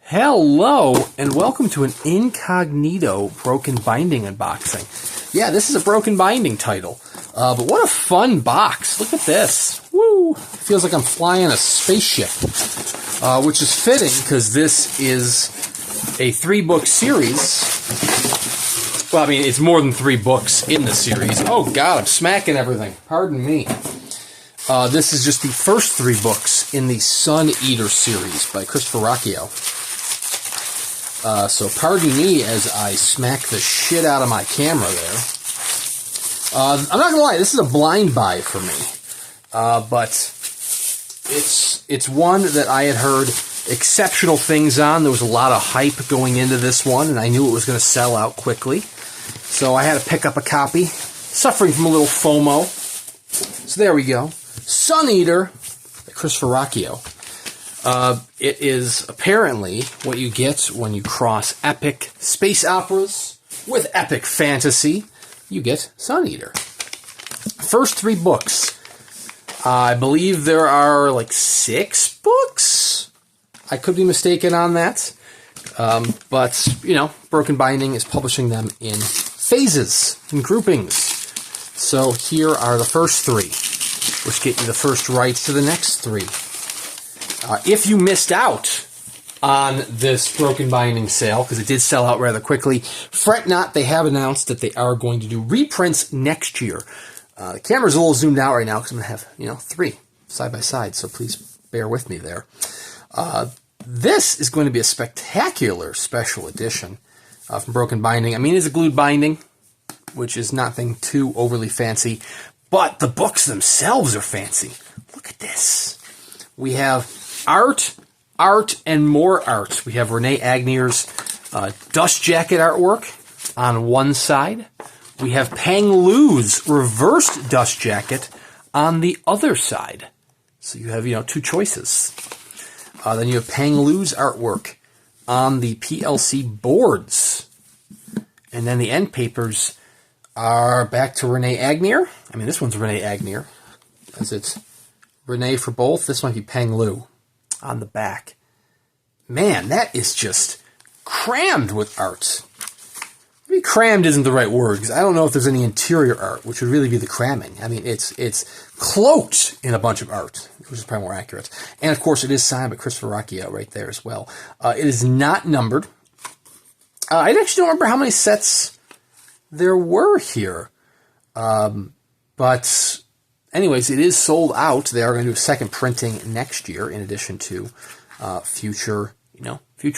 Hello, and welcome to an incognito broken binding unboxing. Yeah, this is a broken binding title, but what a fun box. Look at this. Woo! Feels like I'm flying a spaceship, which is fitting because this is a 3-book series. Well, I mean, it's more than 3 books in the series. Oh, God, I'm smacking everything. Pardon me. This is just the first 3 books in the Sun Eater series by Christopher Ruocchio. So pardon me as I smack the shit out of my camera there. I'm not going to lie, this is a blind buy for me. But it's one that I had heard exceptional things on. There was a lot of hype going into this one, and I knew it was going to sell out quickly. So I had to pick up a copy, suffering from a little FOMO. So there we go. Sun Eater by Christopher Ruocchio. It is apparently what you get when you cross epic space operas with epic fantasy. You get Sun Eater. First 3 books. I believe there are like 6 books. I could be mistaken on that. But, you know, Broken Binding is publishing them in phases, in groupings. So here are the first 3, which get you the first rights to the next 3. If you missed out on this Broken Binding sale, because it did sell out rather quickly, fret not, they have announced that they are going to do reprints next year. The camera's a little zoomed out right now because I'm going to have, 3 side by side, so please bear with me there. This is going to be a spectacular special edition from Broken Binding. I mean, it's a glued binding, which is nothing too overly fancy, but the books themselves are fancy. Look at this. We have art, and more art. We have Rene Aigner's dust jacket artwork on one side. We have Peng Lu's reversed dust jacket on the other side. So you have, 2 choices. Then you have Peng Lu's artwork on the PLC boards. And then the end papers are back to Rene Aigner. I mean, this one's Rene Aigner, as it's Rene for both. This might be Peng Lu on the back. Man, that is just crammed with art. Maybe crammed isn't the right word, because I don't know if there's any interior art, which would really be the cramming. I mean, it's cloaked in a bunch of art, which is probably more accurate. And, of course, it is signed by Christopher Ruocchio right there as well. It is not numbered. I actually don't remember how many sets there were here. But anyways, it is sold out. They are going to do a second printing next year, in addition to future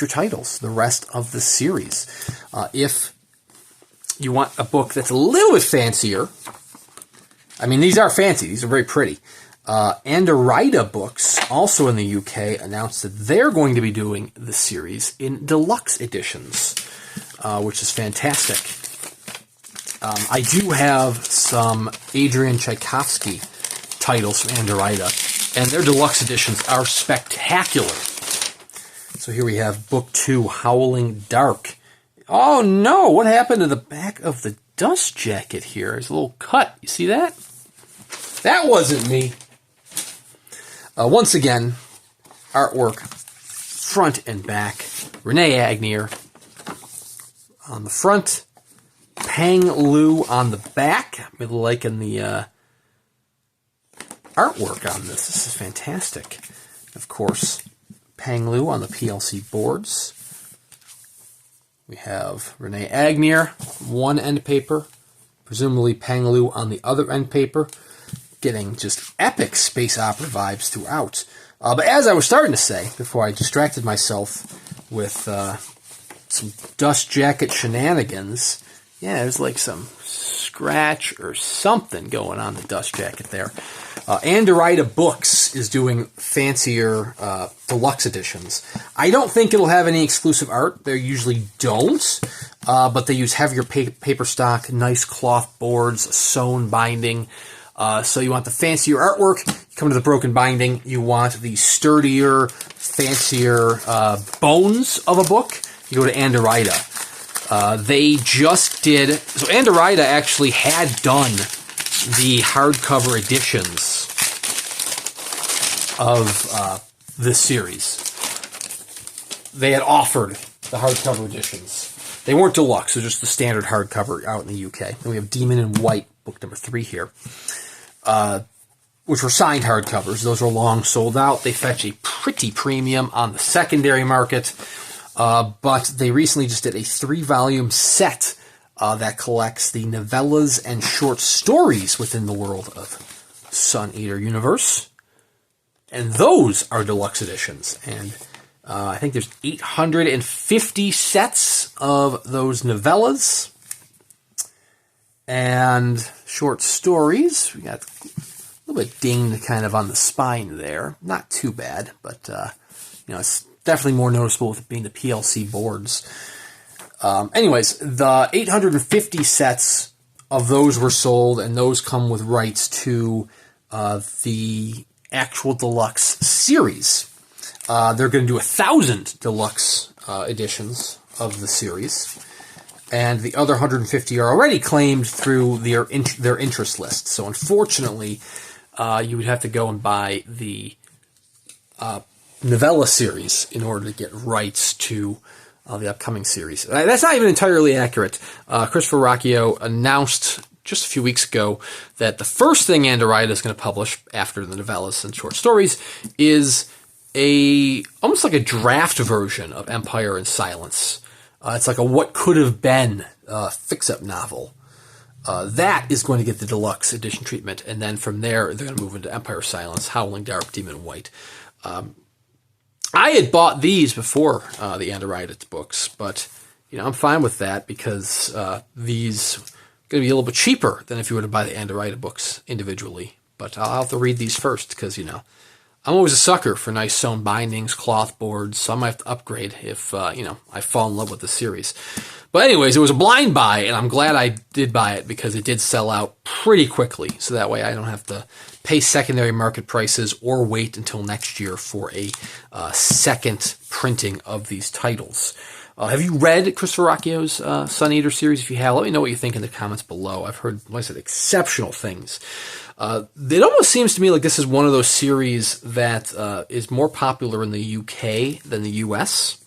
titles, the rest of the series. If you want a book that's a little bit fancier, I mean, these are fancy. These are very pretty. Anderida Books, also in the UK, announced that they're going to be doing the series in deluxe editions, which is fantastic. I do have some Adrian Tchaikovsky titles from Anderida, and their deluxe editions are spectacular. So here we have Book 2, Howling Dark. Oh no, what happened to the back of the dust jacket here? There's a little cut. You see that? That wasn't me. Once again, artwork front and back. Rene Aigner on the front. Peng Lu on the back. I'm really liking the artwork on this. This is fantastic. Of course, Peng Lu on the PLC boards. We have Rene Aigner, one end paper. Presumably Peng Lu on the other end paper. Getting just epic space opera vibes throughout. But as I was starting to say, before I distracted myself with some dust jacket shenanigans, yeah, there's like some scratch or something going on the dust jacket there. Anderida Books is doing fancier deluxe editions. I don't think it'll have any exclusive art. They usually don't, but they use heavier paper stock, nice cloth boards, sewn binding. So you want the fancier artwork, you come to the Broken Binding. You want the sturdier, fancier bones of a book, you go to Anderida. They just did... So Anderida actually had done the hardcover editions of this series. they had offered the hardcover editions. They weren't deluxe, they're just the standard hardcover out in the UK. And we have Demon in White, book number 3 here, which were signed hardcovers. Those are long sold out. They fetch a pretty premium on the secondary market, but they recently just did a 3-volume set that collects the novellas and short stories within the world of Sun Eater universe. And those are deluxe editions. And I think there's 850 sets of those novellas and short stories. We got a little bit dinged kind of on the spine there. Not too bad, but it's definitely more noticeable with it being the PLC boards. Anyways, the 850 sets of those were sold, and those come with rights to the actual deluxe series. They're going to do 1,000 deluxe editions of the series, and the other 150 are already claimed through their interest list. So unfortunately, you would have to go and buy the novella series in order to get rights to the upcoming series. That's not even entirely accurate. Christopher Ruocchio announced just a few weeks ago that the first thing Anderida is going to publish after the novellas and short stories is almost like a draft version of Empire and Silence. It's like a what could have been fix-up novel. That is going to get the deluxe edition treatment, and then from there they're going to move into Empire Silence, Howling Dark, Demon in White. I had bought these before the Anderida books, but I'm fine with that because these are going to be a little bit cheaper than if you were to buy the Anderida books individually. But I'll have to read these first because I'm always a sucker for nice sewn bindings, cloth boards, so I might have to upgrade if I fall in love with the series. But anyways, it was a blind buy, and I'm glad I did buy it because it did sell out pretty quickly. So that way I don't have to pay secondary market prices or wait until next year for a second printing of these titles. Have you read Christopher Ruocchio's Sun Eater series? If you have, let me know what you think in the comments below. I've heard, like I said, exceptional things. It almost seems to me like this is one of those series that is more popular in the UK than the US.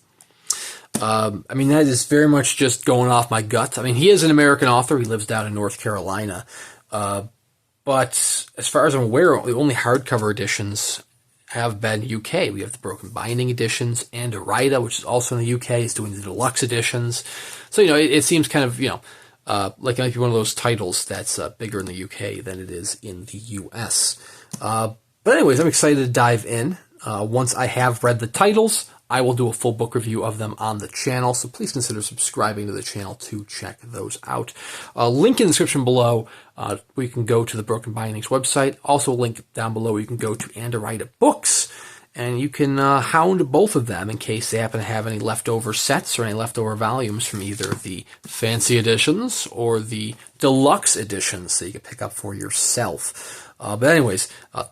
That is very much just going off my gut. He is an American author. He lives down in North Carolina. But as far as I'm aware, the only hardcover editions have been UK. We have the Broken Binding editions, and Anderida, which is also in the UK, is doing the deluxe editions. So, it seems kind of, like it might be one of those titles that's bigger in the UK than it is in the US. But anyways, I'm excited to dive in. Once I have read the titles, I will do a full book review of them on the channel, so please consider subscribing to the channel to check those out. Link in the description below where you can go to the Broken Bindings website. Also a link down below where you can go to Anderida Books, and you can hound both of them in case they happen to have any leftover sets or any leftover volumes from either the fancy editions or the deluxe editions that you can pick up for yourself. But anyways,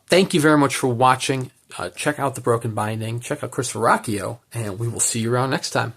thank you very much for watching. Check out the Broken Binding, check out Christopher Ruocchio, and we will see you around next time.